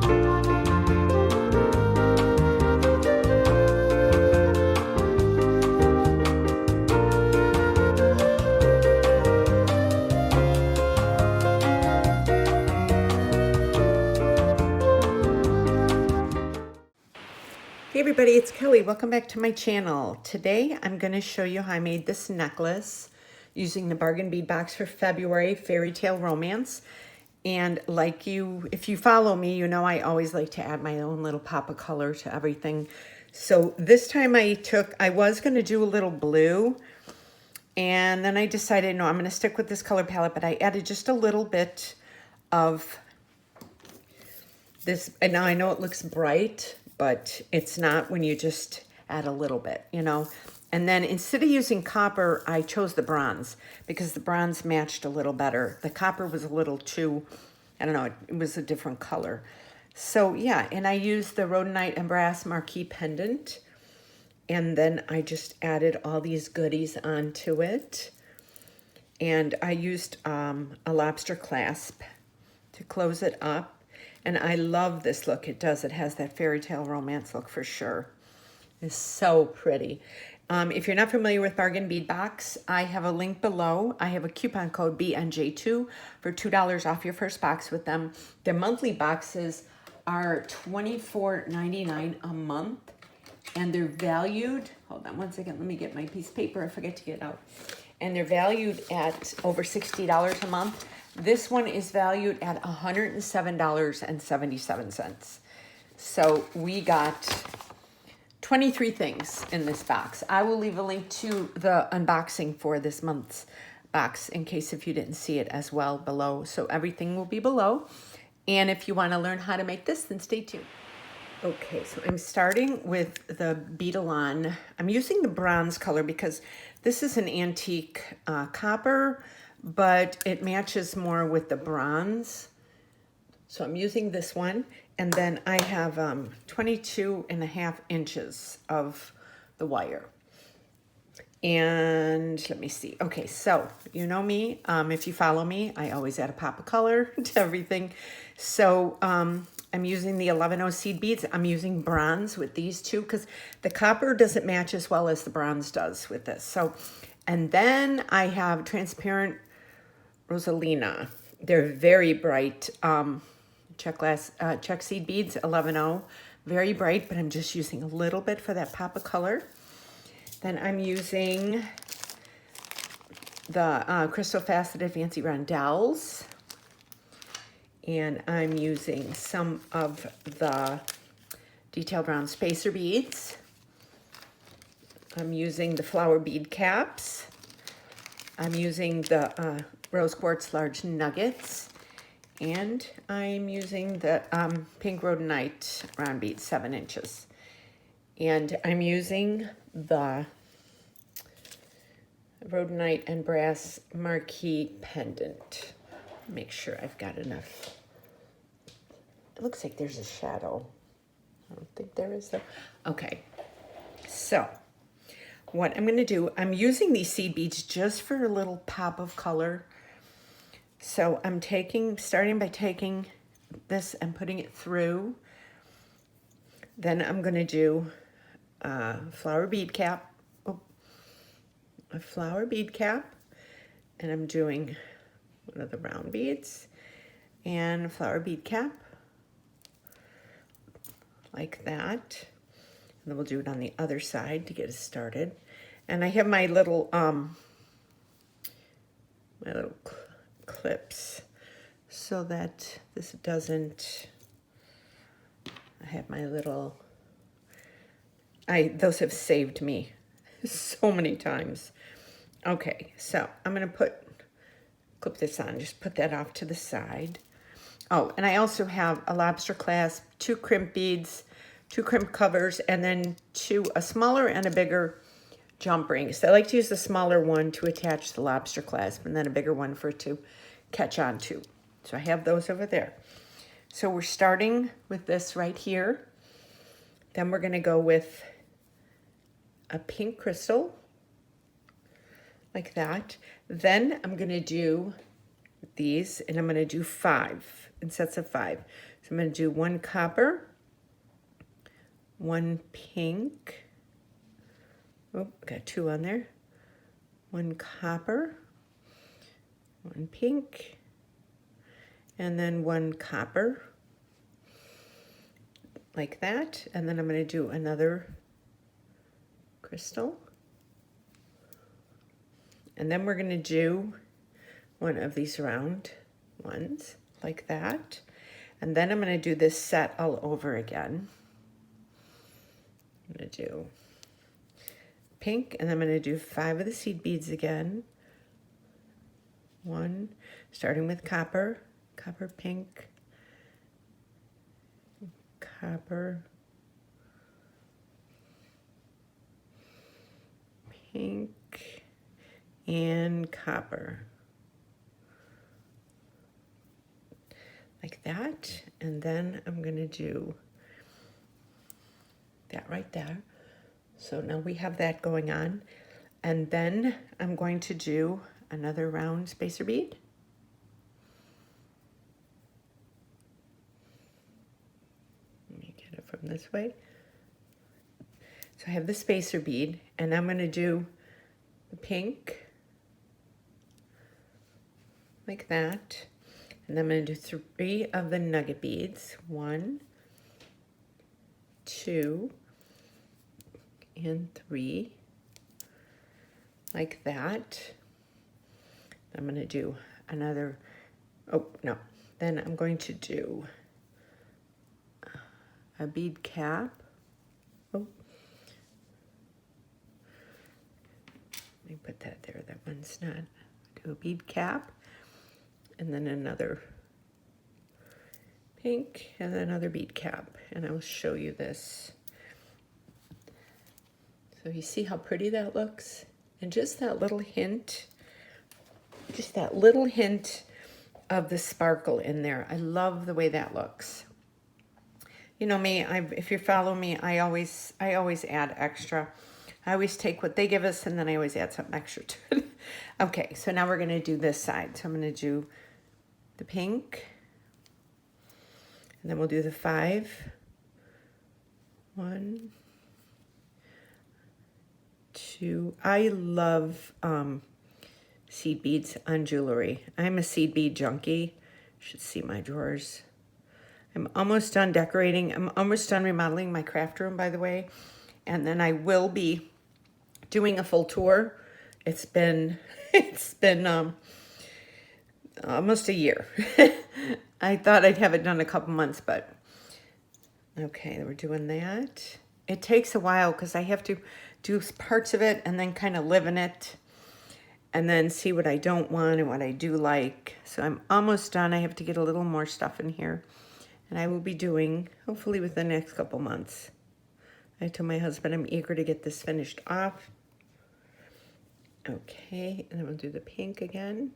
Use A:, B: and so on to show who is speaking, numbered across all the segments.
A: Hey everybody, it's Kelly. Welcome back to my channel. Today I'm going to show you how I made this necklace using the bargain bead box for February, Fairytale Romance. And if you follow me, you know I always like to add my own little pop of color to everything. So this time I was going to do a little blue, and then I decided, no, I'm going to stick with this color palette, but I added just a little bit of this. And now I know it looks bright, but it's not when you just add a little bit, you know. And then instead of using copper, I chose the bronze because the bronze matched a little better. The copper was a little too, I don't know, it was a different color. So yeah, and I used the rhodonite and brass marquee pendant. And then I just added all these goodies onto it. And I used a lobster clasp to close it up. And I love this look. It has that Fairytale Romance look for sure. It's so pretty. If you're not familiar with Bargain Bead Box, I have a link below. I have a coupon code BNJ2 for $2 off your first box with them. Their monthly boxes are $24.99 a month. And they're valued, hold on one second, let me get my piece of paper. I forget to get it out. And they're valued at over $60 a month. This one is valued at $107.77. So we got 23 things in this box. I will leave a link to the unboxing for this month's box in case if you didn't see it as well below. So everything will be below. And if you want to learn how to make this, then stay tuned. Okay, so I'm starting with the Beadalon. I'm using the bronze color because this is an antique copper, but it matches more with the bronze. So I'm using this one. And then I have 22.5 inches of the wire. And let me see. Okay, so you know me. If you follow me, I always add a pop of color to everything. So I'm using the 11 seed beads. I'm using bronze with these two because the copper doesn't match as well as the bronze does with this. So, and then I have transparent Rosalina. They're very bright check seed beads, 11 very bright, but I'm just using a little bit for that pop of color. Then I'm using the Crystal Faceted Fancy Rondelles. And I'm using some of the detailed round spacer beads. I'm using the flower bead caps. I'm using the rose quartz large nuggets. And I'm using the pink rhodonite round beads, 7 inches. And I'm using the rhodonite and brass marquee pendant. Make sure I've got enough. It looks like there's a shadow. I don't think there is though. Okay, so what I'm gonna do, I'm using these seed beads just for a little pop of color. So I'm starting by taking this and putting it through. Then I'm gonna do a flower bead cap, and I'm doing one of the round beads and a flower bead cap like that. And then we'll do it on the other side to get us started. And I have my little clips so that this doesn't, I have my little, those have saved me so many times. Okay, so I'm gonna clip this on, just put that off to the side. Oh, and I also have a lobster clasp, 2 crimp beads, 2 crimp covers, and then a smaller and a bigger jump ring. So I like to use the smaller one to attach the lobster clasp and then a bigger one for it to catch on to. So I have those over there. So we're starting with this right here. Then we're gonna go with a pink crystal, like that. Then I'm gonna do these, and I'm gonna do 5 in sets of 5. I'm going to do one copper, one pink. Oh, got two on there. One copper, one pink, and then one copper, like that. And then I'm going to do another crystal. And then we're going to do one of these round ones, like that. And then I'm going to do this set all over again. I'm going to do pink, and I'm going to do 5 of the seed beads again. 1, starting with copper, copper, pink, copper, pink, and copper. Like that. And then I'm going to do that right there. So now we have that going on. And then I'm going to do another round spacer bead. Let me get it from this way. So I have the spacer bead, and I'm going to do the pink, like that. And I'm going to do 3 of the nugget beads. 1, 2, and 3, like that. I'm going to do another, oh no, then I'm going to do a bead cap. Oh, let me put that there, that one's not. Do a bead cap, and then another pink, and then another bead cap, and I will show you this. So you see how pretty that looks? And just that little hint, of the sparkle in there. I love the way that looks. You know me, if you follow me, I always add extra. I always take what they give us, and then I always add something extra to it. Okay, so now we're going to do this side. So I'm going to do the pink, and then we'll do the 5. 1, 2. I love seed beads on jewelry. I'm a seed bead junkie. You should see my drawers. I'm almost done decorating. I'm almost done remodeling my craft room, by the way. And then I will be doing a full tour. It's been almost a year. I thought I'd have it done a couple months, but okay, we're doing that. It takes a while because I have to do parts of it and then kind of live in it and then see what I don't want and what I do like. So I'm almost done. I have to get a little more stuff in here, and I will be doing, hopefully within the next couple months. I told my husband I'm eager to get this finished off. Okay, and then we'll do the pink again.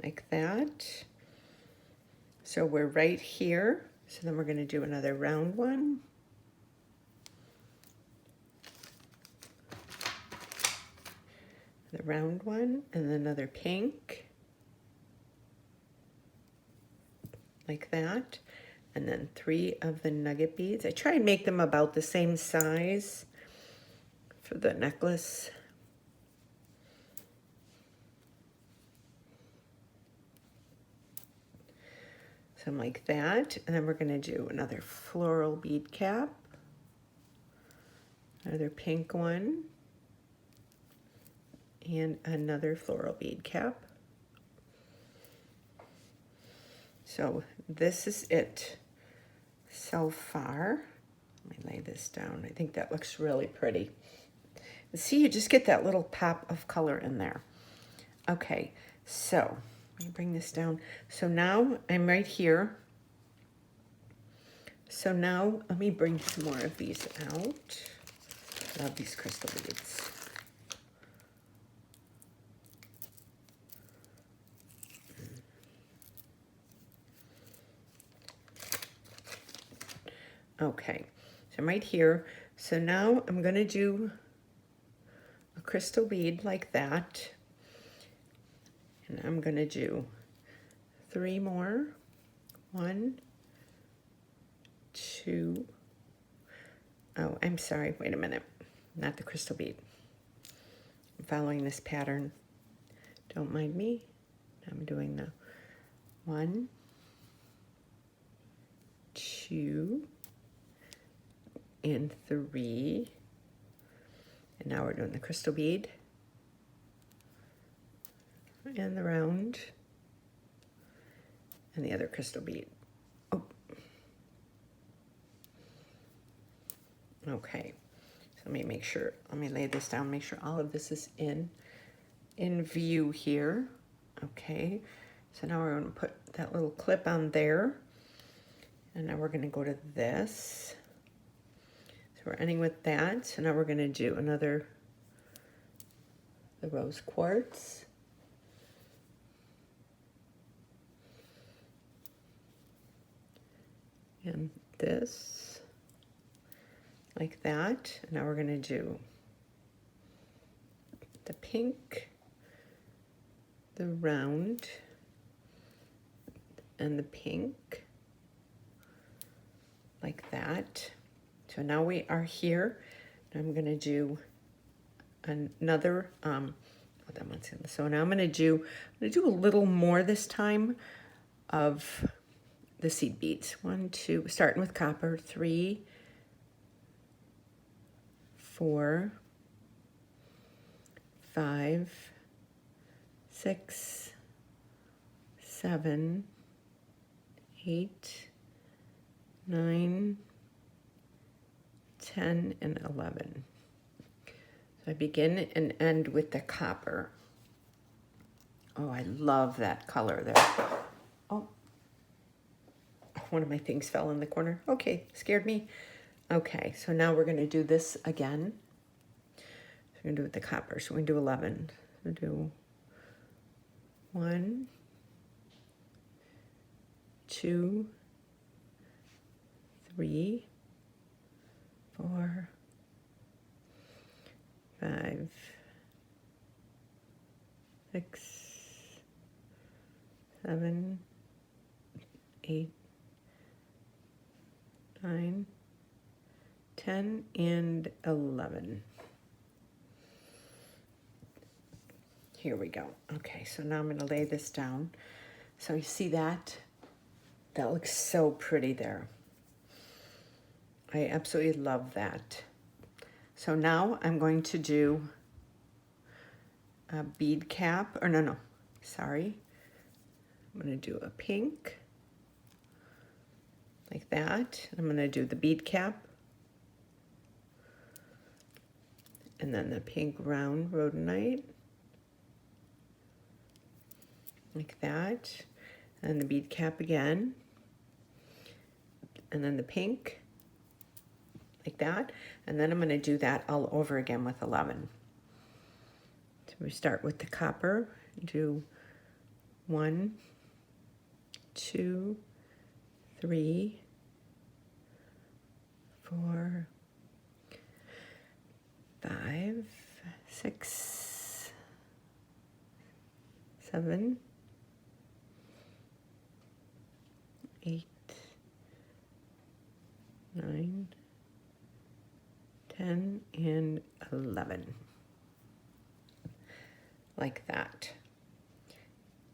A: Like that. So we're right here. So then we're going to do another round one. The round one, and then another pink. Like that. And then 3 of the nugget beads. I try and make them about the same size for the necklace. Something like that. And then we're going to do another floral bead cap. Another pink one. And another floral bead cap. So this is it so far. Let me lay this down. I think that looks really pretty. And see, you just get that little pop of color in there. Okay, so let me bring this down. So now I'm right here. So now let me bring some more of these out. I love these crystal beads. Okay, so I'm right here. So now I'm going to do a crystal bead like that. And I'm going to do 3 more. 1, 2. Oh, I'm sorry. Wait a minute. Not the crystal bead. I'm following this pattern. Don't mind me. I'm doing the 1, 2, and 3. And now we're doing the crystal bead and the round and the other crystal bead. Oh. Okay. So let me make sure, let me lay this down, make sure all of this is in view here. Okay. So now we're going to put that little clip on there. And now we're going to go to this. So we're ending with that. So now we're going to do another, the rose quartz. And this, like that. And now we're going to do the pink, the round, and the pink, like that. So now we are here. I'm going to do another, so now I'm going to do a little more this time of the seed beads. 1, 2, starting with copper. 3, 4, 5, 6, 7, 8, 9, 10, and 11. So I begin and end with the copper. Oh, I love that color there. Oh, one of my things fell in the corner. Okay, scared me. Okay, so now we're going to do this again. So we're going to do it with the copper. So we're going to do 11. So do 1, 2, 3, 4, 5, 6, 7, 8, 9, 10, and 11. Here we go. Okay, so now I'm going to lay this down. So you see that? That looks so pretty there. I absolutely love that. So now I'm going to do a bead cap, or no, sorry. I'm going to do a pink, like that. I'm going to do the bead cap, and then the pink round rhodonite, like that, and the bead cap again, and then the pink, like that, and then I'm going to do that all over again with 11. So we start with the copper, do 1, 2, 3, 4, 5, 6, 7, 8, 9, 10, and 11. Like that.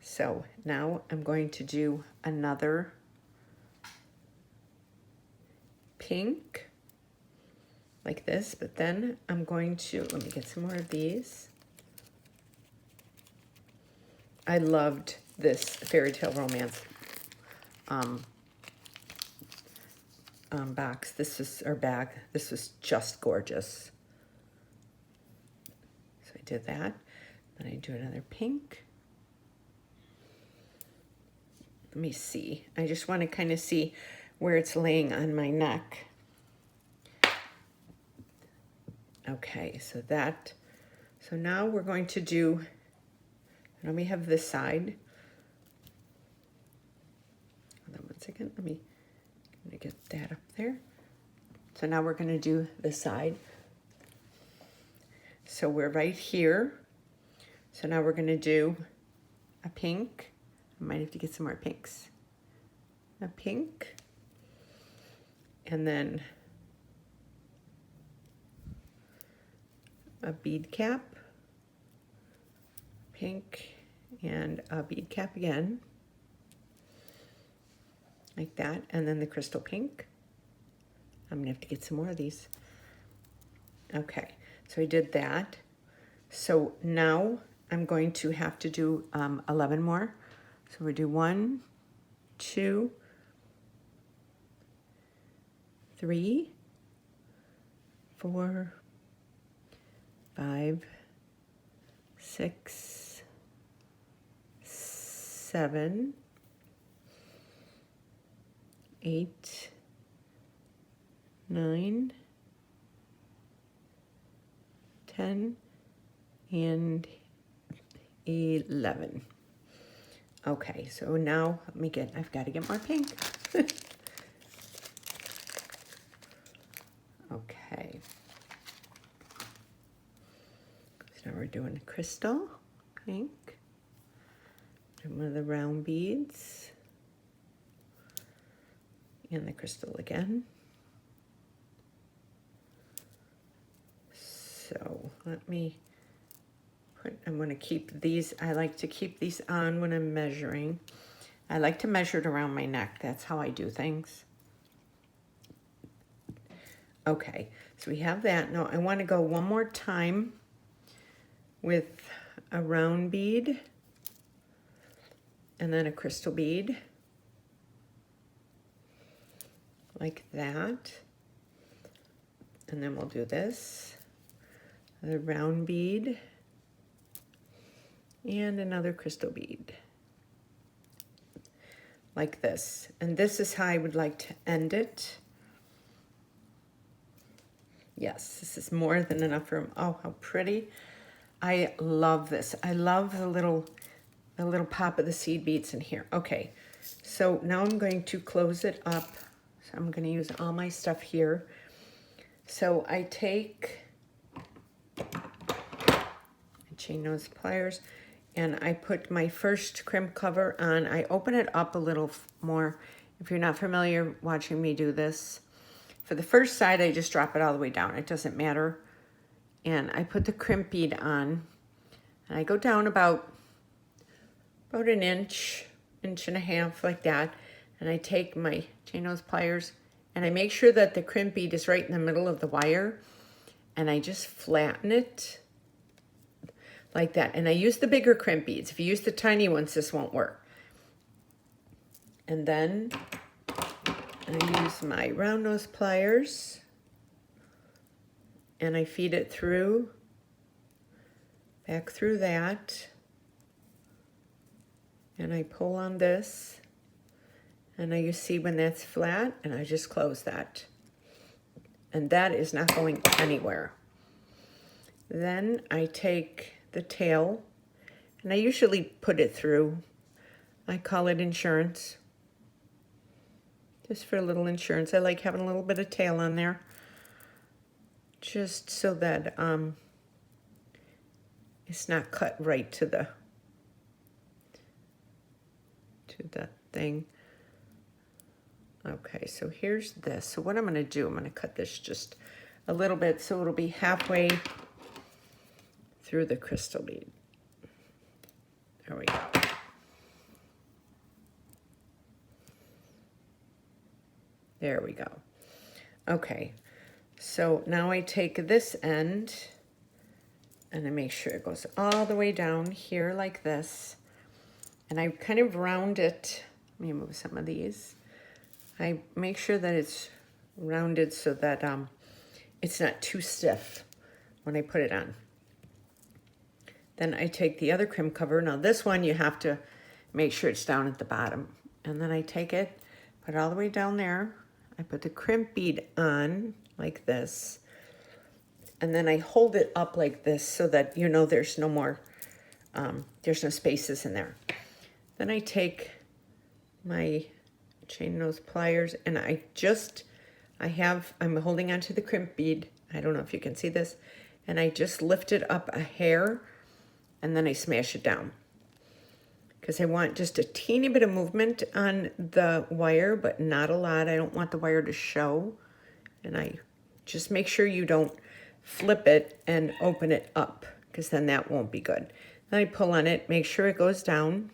A: So now I'm going to do another pink, like this, but then I'm going to, let me get some more of these. I loved this Fairytale Romance box. This is our bag. This was just gorgeous. So I did that. Then I do another pink. Let me see. I just want to kind of see where it's laying on my neck. Okay, so now we're going to do, now we have this side. Hold on one second. Let me get that up there. So now we're going to do this side. So we're right here. So now we're going to do a pink. I might have to get some more pinks. A pink. And then a bead cap. Pink. And a bead cap again. Like that. And then the crystal pink. I'm going to have to get some more of these. Okay. So I did that. So now I'm going to have to do 11 more. So we do 1, 2, 3, 4, 5, 6, 7, 8, 9, 10, and 11. Okay, so now I've got to get more pink. Okay. So now we're doing crystal pink. And one of the round beads. And the crystal again. So let me I'm going to keep these. I like to keep these on when I'm measuring. I like to measure it around my neck. That's how I do things. Okay, so we have that. Now I want to go one more time with a round bead and then a crystal bead. Like that. And then we'll do this. The round bead. And another crystal bead. Like this. And this is how I would like to end it. Yes, this is more than enough room. Oh, how pretty. I love this. I love the little pop of the seed beads in here. Okay, so now I'm going to close it up. So I'm going to use all my stuff here. So I take chain nose pliers and I put my first crimp cover on. I open it up a little more. If you're not familiar watching me do this, for the first side, I just drop it all the way down. It doesn't matter. And I put the crimp bead on. And I go down about an inch, inch and a half, like that. And I take my chain nose pliers and I make sure that the crimp bead is right in the middle of the wire. And I just flatten it like that. And I use the bigger crimp beads. If you use the tiny ones, this won't work. And then I use my round nose pliers and I feed it through, back through that, and I pull on this, and now you see when that's flat, and I just close that. And that is not going anywhere. Then I take the tail, and I usually put it through. I call it insurance. Just for a little insurance. I like having a little bit of tail on there. Just so that it's not cut right to the thing. Okay, so here's this. So what I'm going to do, I'm going to cut this just a little bit so it'll be halfway through the crystal bead. There we go. There we go. Okay, so now I take this end and I make sure it goes all the way down here like this. And I kind of round it. Let me move some of these. I make sure that it's rounded so that it's not too stiff when I put it on. Then I take the other crimp cover. Now this one you have to make sure it's down at the bottom. And then I take it, put it all the way down there. I put the crimp bead on like this. And then I hold it up like this so that you know there's no more, there's no spaces in there. Then I take my chain nose pliers and I'm holding onto the crimp bead. I don't know if you can see this. And I just lift it up a hair and then I smash it down. because I want just a teeny bit of movement on the wire, but not a lot. I don't want the wire to show. And I just make sure you don't flip it and open it up, because then that won't be good. Then I pull on it, make sure it goes down,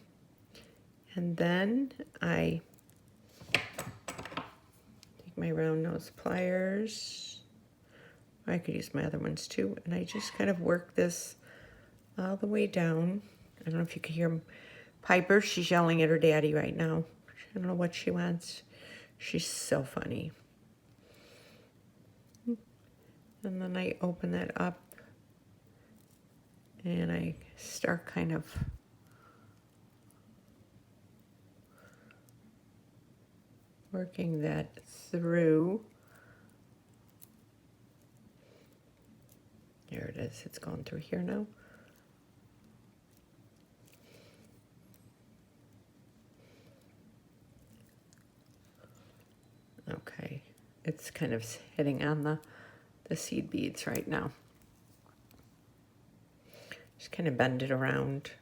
A: and then I take my round nose pliers. I could use my other ones too, and I just kind of work this all the way down. I don't know if you can hear Piper. She's yelling at her daddy right now. I don't know what she wants. She's so funny. And then I open that up and I start kind of working that through. There it is. It's going through here now. Okay, it's kind of hitting on the seed beads right now. Just kind of bend it around.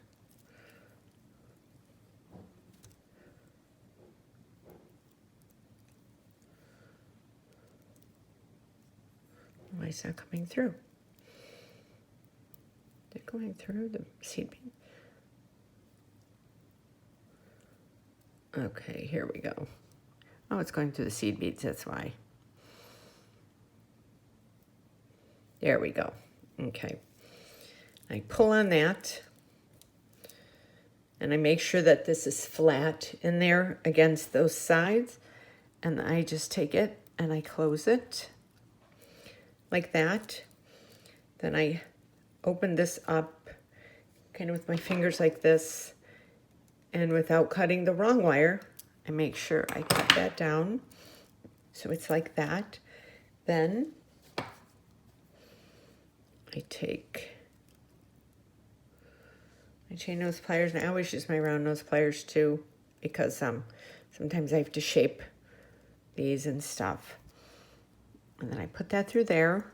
A: Why is that coming through? They're going through the seed bead. Okay, here we go. Oh, it's going through the seed beads, that's why. There we go. Okay. I pull on that, and I make sure that this is flat in there against those sides, and I just take it and I close it like that. Then I open this up kind of with my fingers like this, and without cutting the wrong wire, I make sure I cut that down so it's like that. Then I take my chain nose pliers, and I always use my round nose pliers too, because sometimes I have to shape these and stuff. And then I put that through there,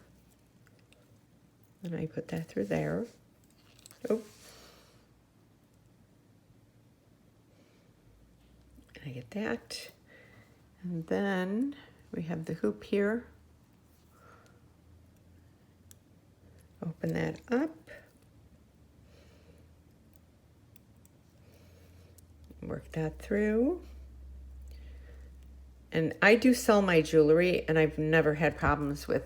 A: and I put that through there. Oh. And I get that. And then we have the hoop here. Open that up. Work that through. And I do sell my jewelry, and I've never had problems with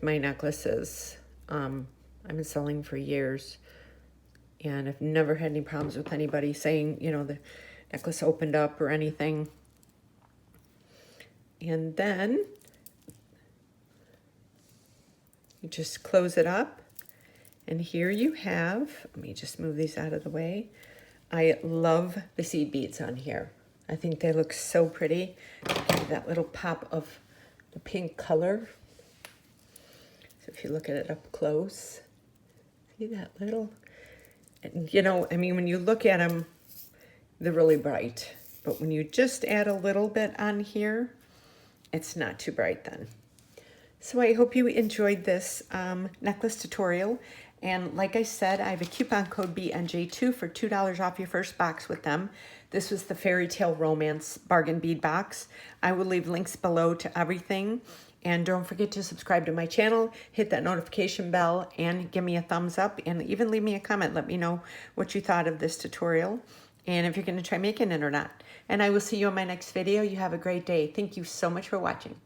A: my necklaces. I've been selling for years, and I've never had any problems with anybody saying, you know, the necklace opened up or anything. And then you just close it up, and here you have, let me just move these out of the way. I love the seed beads on here. I think they look so pretty. Give that little pop of the pink color. So if you look at it up close, see that little, and you know, I mean, when you look at them, they're really bright. But when you just add a little bit on here, it's not too bright then. So I hope you enjoyed this necklace tutorial. And like I said, I have a coupon code BNJ2 for $2 off your first box with them. This was the Fairytale Romance Bargain Bead Box. I will leave links below to everything. And don't forget to subscribe to my channel, hit that notification bell, and give me a thumbs up. And even leave me a comment. Let me know what you thought of this tutorial, and if you're going to try making it or not. And I will see you in my next video. You have a great day. Thank you so much for watching.